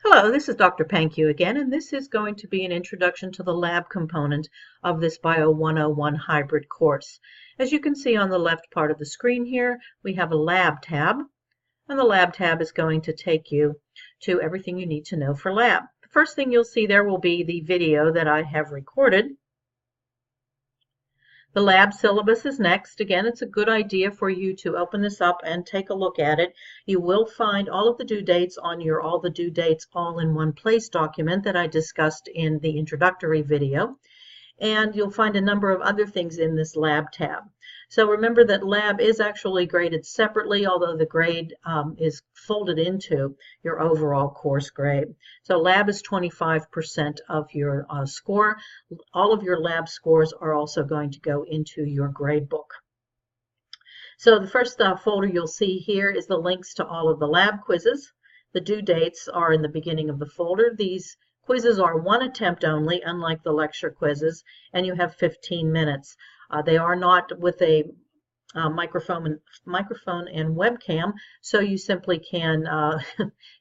Hello, this is Dr. Pankyu again, and this is going to be an introduction to the lab component of this Bio 101 hybrid course. As you can see on the left part of the screen here, we have a lab tab, and the lab tab is going to take you to everything you need to know for lab. The first thing you'll see there will be the video that I have recorded. The lab syllabus is next. Again, it's a good idea for you to open this up and take a look at it. You will find all of the due dates on your All the Due Dates All in One Place document that I discussed in the introductory video. And you'll find a number of other things in this lab tab. So remember that lab is actually graded separately, although the grade is folded into your overall course grade. So lab is 25% of your score. All of your lab scores are also going to go into your grade book. So the first folder you'll see here is the links to all of the lab quizzes. The due dates are in the beginning of the folder. These quizzes are one attempt only, unlike the lecture quizzes, and you have 15 minutes. They are not with a microphone and webcam, so you simply can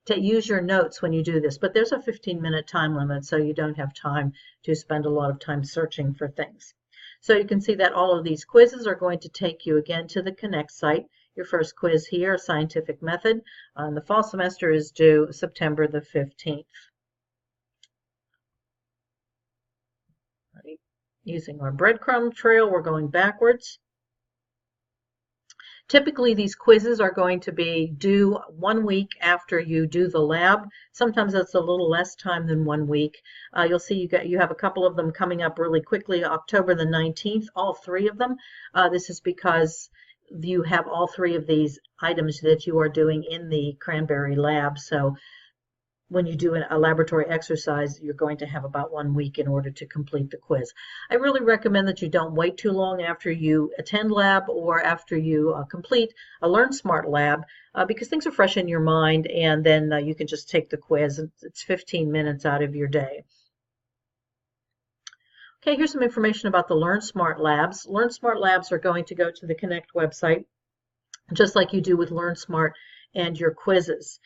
use your notes when you do this. But there's a 15-minute time limit, so you don't have time to spend a lot of time searching for things. So you can see that all of these quizzes are going to take you again to the Connect site. Your first quiz here, scientific method, the fall semester is due September the 15th. Using our breadcrumb trail, we're going backwards. Typically, these quizzes are going to be due 1 week after you do the lab. Sometimes that's a little less time than 1 week. You'll see you have a couple of them coming up really quickly, October the 19th, all three of them. This is because you have all three of these items that you are doing in the Cranberry Lab. So when you do a laboratory exercise, you're going to have about 1 week in order to complete the quiz. I really recommend that you don't wait too long after you attend lab or after you complete a LearnSmart Lab because things are fresh in your mind, and then you can just take the quiz. It's 15 minutes out of your day. Okay, here's some information about the LearnSmart Labs. LearnSmart Labs are going to go to the Connect website, just like you do with LearnSmart and your quizzes.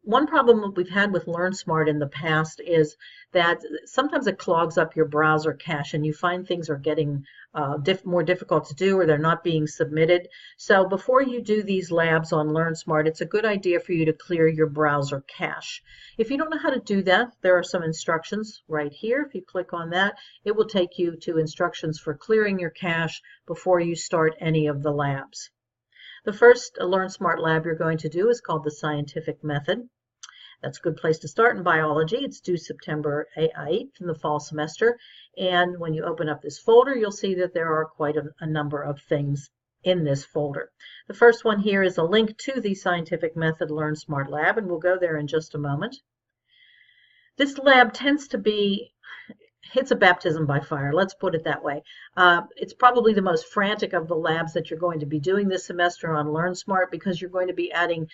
One problem that we've had with LearnSmart in the past is that sometimes it clogs up your browser cache and you find things are getting more difficult to do, or they're not being submitted. So before you do these labs on LearnSmart, it's a good idea for you to clear your browser cache. If you don't know how to do that, there are some instructions right here. If you click on that, it will take you to instructions for clearing your cache before you start any of the labs. The first LearnSmart Lab you're going to do is called the scientific method. That's a good place to start in biology. It's due September 8th in the fall semester. And when you open up this folder, you'll see that there are quite a number of things in this folder. The first one here is a link to the scientific method LearnSmart Lab, and we'll go there in just a moment. This lab tends to be it's a baptism by fire, let's put it that way. It's probably the most frantic of the labs that you're going to be doing this semester on LearnSmart, because you're going to be adding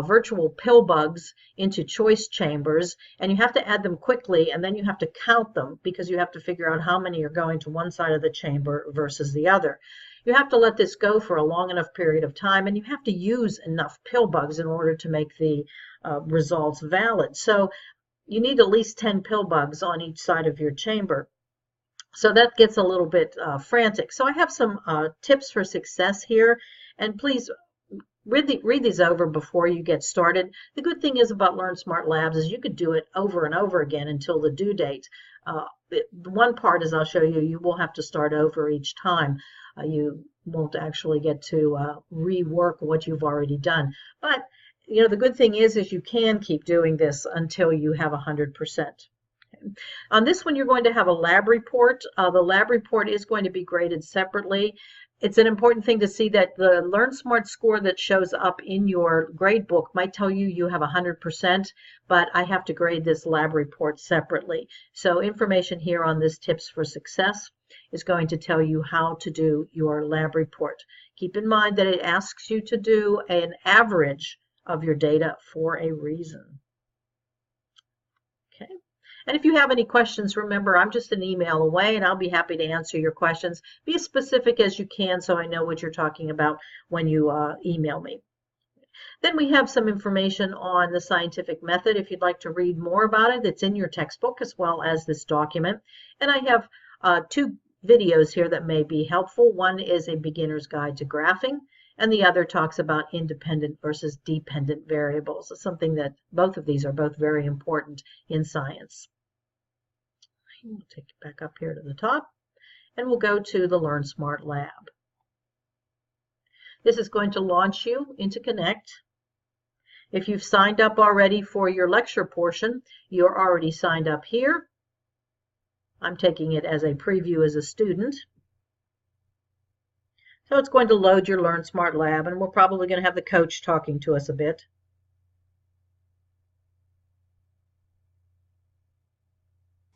virtual pill bugs into choice chambers, and you have to add them quickly, and then you have to count them because you have to figure out how many are going to one side of the chamber versus the other. You have to let this go for a long enough period of time, and you have to use enough pill bugs in order to make the results valid. So you need at least 10 pill bugs on each side of your chamber. So that gets a little bit frantic. So I have some tips for success here, and please read these over before you get started. The good thing is about LearnSmart Labs is you could do it over and over again until the due date. The one part is I'll show you, you will have to start over each time. You won't actually get to rework what you've already done. But you know, the good thing is you can keep doing this until you have 100%. On this one, you're going to have a lab report. The lab report is going to be graded separately. It's an important thing to see that the LearnSmart score that shows up in your grade book might tell you you have 100%, but I have to grade this lab report separately. So information here on this tips for success is going to tell you how to do your lab report. Keep in mind that it asks you to do an average of your data for a reason. Okay. And if you have any questions, remember, I'm just an email away, and I'll be happy to answer your questions. Be as specific as you can so I know what you're talking about when you email me. Then we have some information on the scientific method. If you'd like to read more about it, it's in your textbook as well as this document. And I have two videos here that may be helpful. One is a beginner's guide to graphing, and the other talks about independent versus dependent variables. It's something that both of these are both very important in science. We'll take it back up here to the top, and we'll go to the LearnSmart Lab. This is going to launch you into Connect. If you've signed up already for your lecture portion, you're already signed up here. I'm taking it as a preview as a student. So it's going to load your LearnSmart Lab, and we're probably going to have the coach talking to us a bit.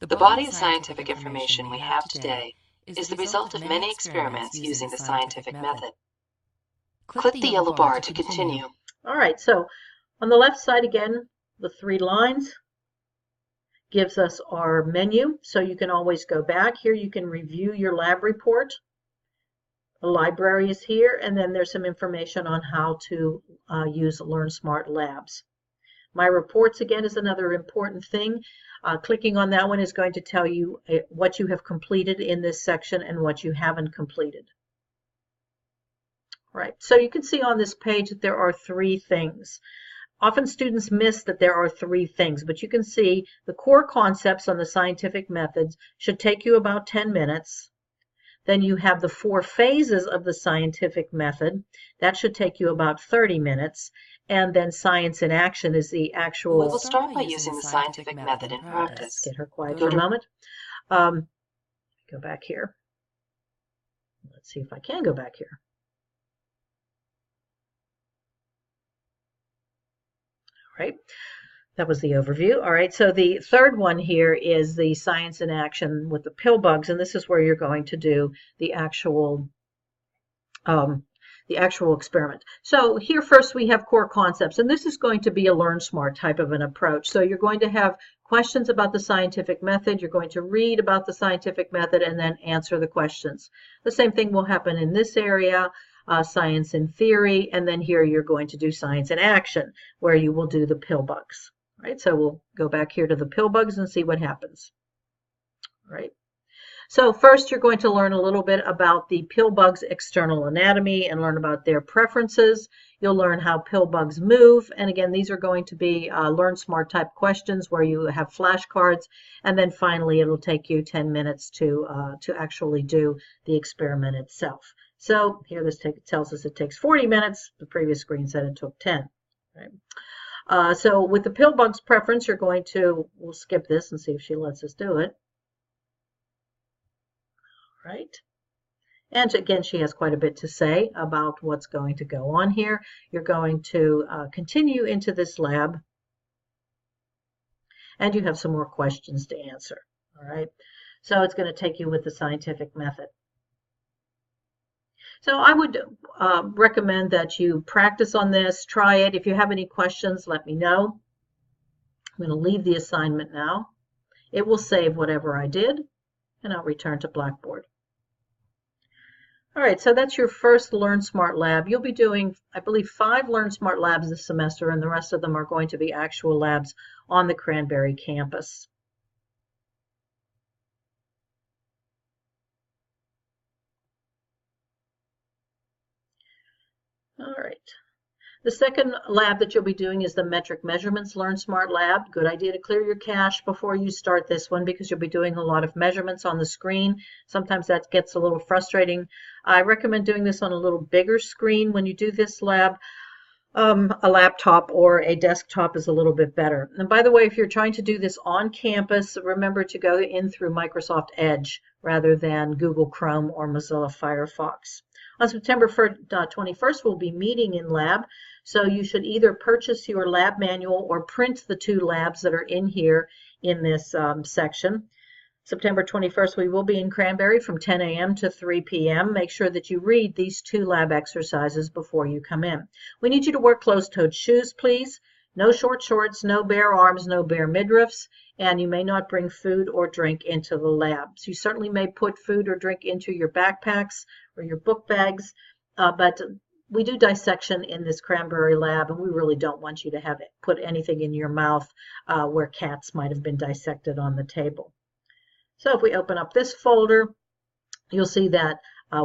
The body of scientific information we have today is the result of many experiments using the scientific method. Click the yellow bar to continue. All right, so on the left side again, the 3 lines gives us our menu, so you can always go back. Here you can review your lab report. The library is here, and then there's some information on how to use LearnSmart Labs. My reports, again, is another important thing. Clicking on that one is going to tell you what you have completed in this section and what you haven't completed. Right, so you can see on this page that there are 3 things. Often students miss that there are 3 things, but you can see the core concepts on the scientific methods should take you about 10 minutes. Then you have the 4 phases of the scientific method. That should take you about 30 minutes. And then science in action is the actual... We will start by using the scientific method in practice. Get her quiet for a moment. Go back here. Let's see if I can go back here. Right, that was the overview. All right, so the third one here is the science in action with the pill bugs, and this is where you're going to do the actual experiment. So here first we have core concepts, and this is going to be a LearnSmart type of an approach. So you're going to have questions about the scientific method, you're going to read about the scientific method, and then answer the questions. The same thing will happen in this area. Science in theory, and then here you're going to do science in action, where you will do the pill bugs. Right, so we'll go back here to the pill bugs and see what happens. Right. So first you're going to learn a little bit about the pill bugs' external anatomy and learn about their preferences. You'll learn how pill bugs move, and again, these are going to be LearnSmart type questions where you have flashcards, and then finally it'll take you 10 minutes to actually do the experiment itself. So here this tells us it takes 40 minutes. The previous screen said it took 10. Right? So with the pill bugs preference, you're going to, we'll skip this and see if she lets us do it. Right? And again, she has quite a bit to say about what's going to go on here. You're going to continue into this lab, and you have some more questions to answer. All right? So it's going to take you with the scientific method. So I would recommend that you practice on this, try it. If you have any questions, let me know. I'm going to leave the assignment now. It will save whatever I did, and I'll return to Blackboard. All right, so that's your first LearnSmart Lab. You'll be doing, I believe, 5 LearnSmart Labs this semester, and the rest of them are going to be actual labs on the Cranberry campus. All right. The second lab that you'll be doing is the Metric Measurements LearnSmart Lab. Good idea to clear your cache before you start this one because you'll be doing a lot of measurements on the screen. Sometimes that gets a little frustrating. I recommend doing this on a little bigger screen when you do this lab. A laptop or a desktop is a little bit better. And by the way, if you're trying to do this on campus, remember to go in through Microsoft Edge rather than Google Chrome or Mozilla Firefox. On September 21st, we'll be meeting in lab, so you should either purchase your lab manual or print the 2 labs that are in here in this section. September 21st, we will be in Cranberry from 10 a.m. to 3 p.m. Make sure that you read these 2 lab exercises before you come in. We need you to wear closed-toed shoes, please. No short shorts, no bare arms, no bare midriffs, and you may not bring food or drink into the labs. You certainly may put food or drink into your backpacks or your book bags, but we do dissection in this Cranberry Lab, and we really don't want you to have put anything in your mouth where cats might have been dissected on the table. So if we open up this folder, you'll see that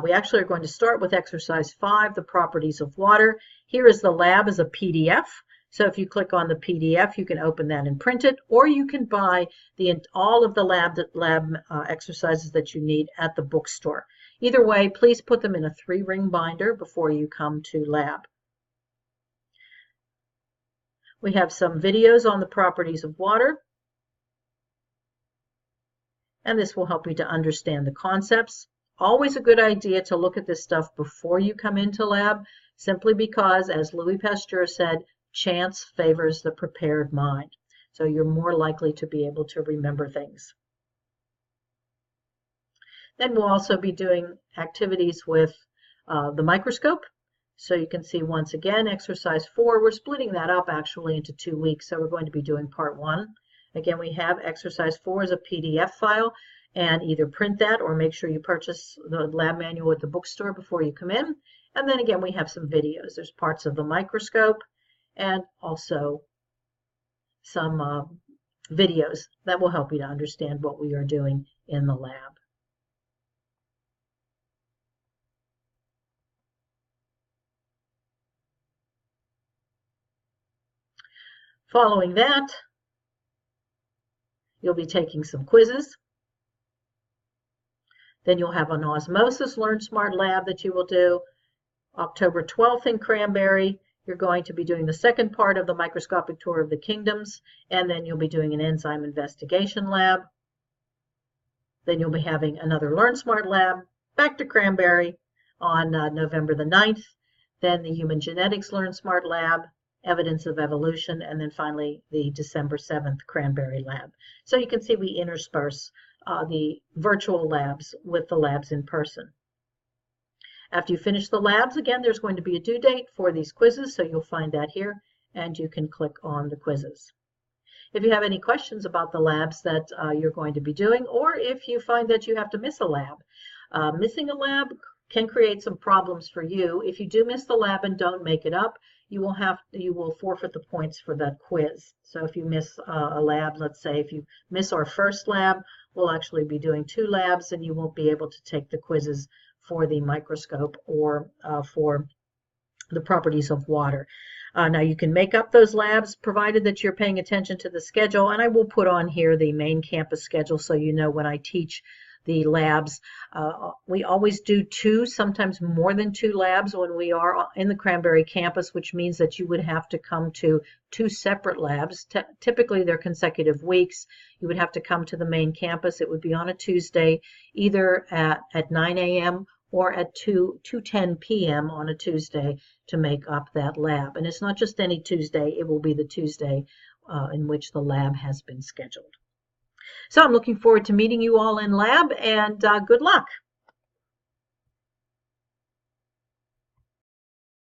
we actually are going to start with exercise 5, the properties of water. Here is the lab as a PDF. So if you click on the PDF, you can open that and print it, or you can buy all of the lab exercises that you need at the bookstore. Either way, please put them in a 3-ring binder before you come to lab. We have some videos on the properties of water, and this will help you to understand the concepts. Always a good idea to look at this stuff before you come into lab, simply because, as Louis Pasteur said, chance favors the prepared mind. So you're more likely to be able to remember things. Then we'll also be doing activities with the microscope. So you can see once again, exercise 4, we're splitting that up actually into 2 weeks. So we're going to be doing part 1. Again, we have exercise 4 as a PDF file, and either print that or make sure you purchase the lab manual at the bookstore before you come in. And then again, we have some videos. There's parts of the microscope and also some videos that will help you to understand what we are doing in the lab. Following that, you'll be taking some quizzes. Then you'll have an osmosis LearnSmart Lab that you will do. October 12th in Cranberry, you're going to be doing the second part of the microscopic tour of the kingdoms, and then you'll be doing an enzyme investigation lab. Then you'll be having another LearnSmart Lab, back to Cranberry on November the 9th. Then the Human Genetics LearnSmart Lab, Evidence of Evolution, and then finally the December 7th Cranberry Lab. So you can see we intersperse the virtual labs with the labs in person. After you finish the labs, again, there's going to be a due date for these quizzes, so you'll find that here, and you can click on the quizzes. If you have any questions about the labs that you're going to be doing, or if you find that you have to miss a lab, missing a lab can create some problems for you. If you do miss the lab and don't make it up, you will forfeit the points for that quiz. So if you miss a lab, let's say if you miss our first lab, we'll actually be doing 2 labs, and you won't be able to take the quizzes for the microscope or for the properties of water. Now you can make up those labs provided that you're paying attention to the schedule, and I will put on here the main campus schedule so you know when I teach the labs. We always do 2, sometimes more than 2 labs when we are in the Cranberry campus, which means that you would have to come to 2 separate labs. Typically they're consecutive weeks. You would have to come to the main campus. It would be on a Tuesday, either at 9 a.m. or at 2:10 p.m. on a Tuesday to make up that lab. And it's not just any Tuesday, it will be the Tuesday in which the lab has been scheduled. So I'm looking forward to meeting you all in lab, and good luck.